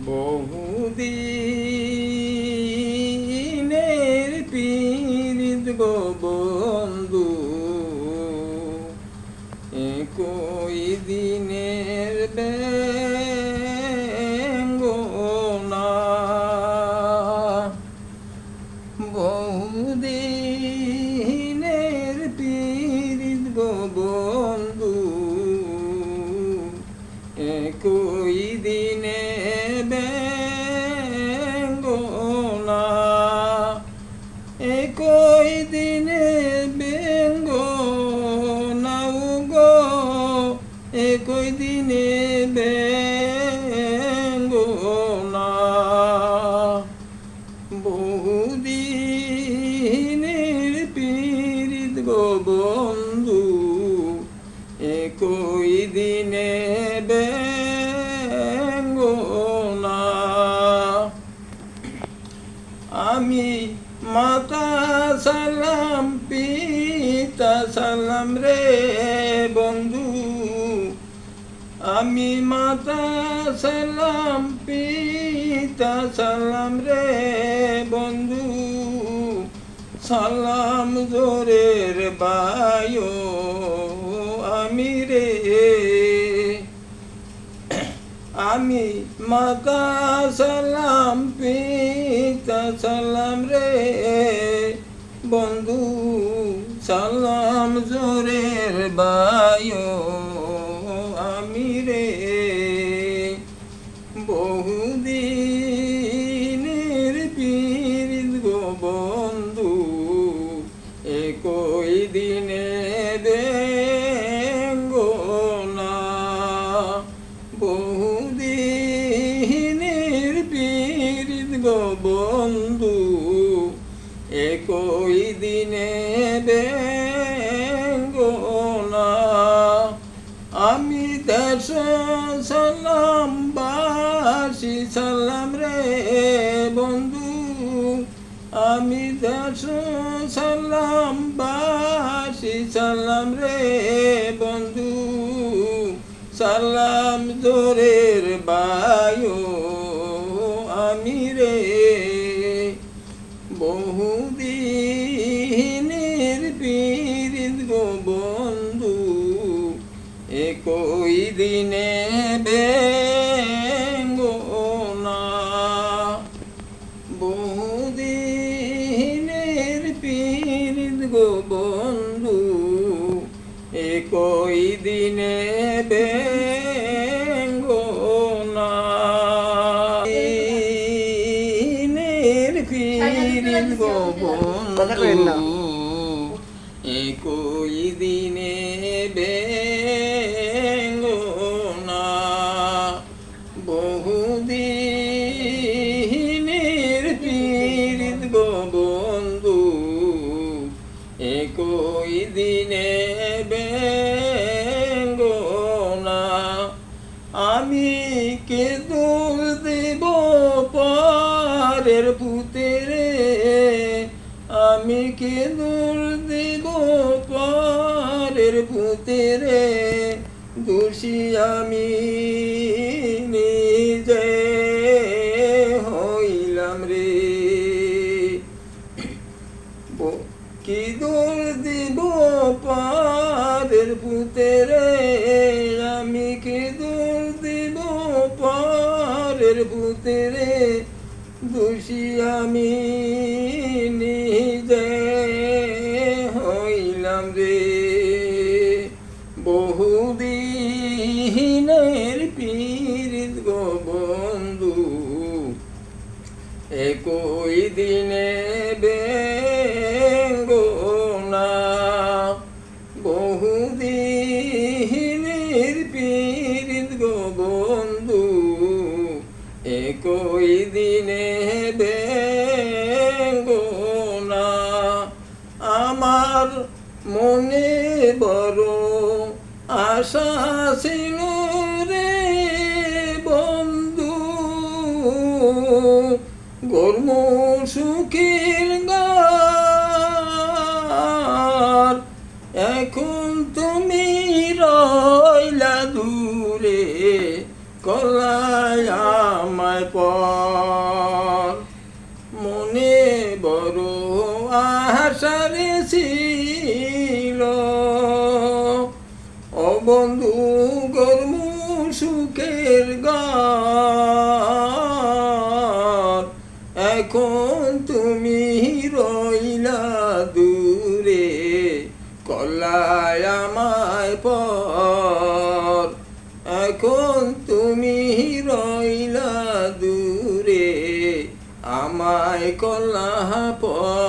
বহুদিনের পীড়িত গো বন্ধু, একই দিনের বেঙ্গনা। বহুদিনের পীড়িত গো বন্ধু, একই দিনে বেঙ্গনা। একই দিনে বেঙ্গনা গো, একই দিনে বেঙ্গনা। বহুদিনের পীড়িত গো বন্ধু, একই দিনে বেঙ্গনা। আমি মাতা সালাম পিতা সালাম রে বন্ধু, আমি মাতা সালাম পিতা সালাম রে বন্ধু। সালাম জোরের বায়ো আমি রে, আমি মাতা সালাম পিতা সালাম রে বন্ধু। সালাম জোরের বায়ো আমি রে। বহুদিনের পীড়িত গো বন্ধু, একই দিনে বেঙ্গনা। বহুদিনের পীড়িত গো বন্ধু, একই দিনে বেঙ্গনা। আমি দেশ সালাম বাসি সালাম রে বন্ধু, আমি দেশ সালাম বাসি সালাম রে বন্ধু। সালাম জোরের বায়ো আমি রে। বহুদিনের পীড়িত গো বন্ধু, একই দিনে বেঙ্গনা। বহুদিনের পীড়িত গো বন্ধু, একই দিনে বেঙ্গনা। দিনের পীড়িত গো বন্ধু, একই দিনে বেঙ্গনা। বহুদিনের পীড়িত গো বন্ধু, একই দিনে বেঙ্গনা। আমি কে দোল দেব পরের পুতেরে, আমি কে দোল দেব পরের পুতেরে। দোষী আমি নিজে হইলাম রে। কি দোল দিব পরের পুতেরে, আমি কি দোল দিব পরের পুতেরে। দোষী আমি নিজে হইলাম রে। বহুদিনের পীড়িত গো বন্ধু, একই দিনে বেঙ্গনা। বহুদিনের পীড়িত গো বন্ধু, একই দিনে বেঙ্গনা। আমার মনে বড় আশা ছিল রে বন্ধু, গর্ম সুখের গার। এখন তুমি রইলা দূরে, কলায় আমায় আমায় পর মনে বড় আশারে ছিল ও বন্ধু গরমু সুখের ঘর এখন তুমি রইলা দূরে কল্লায় আমায় পর এখন তুমি রইলা দূরে আমায় কল্লা পর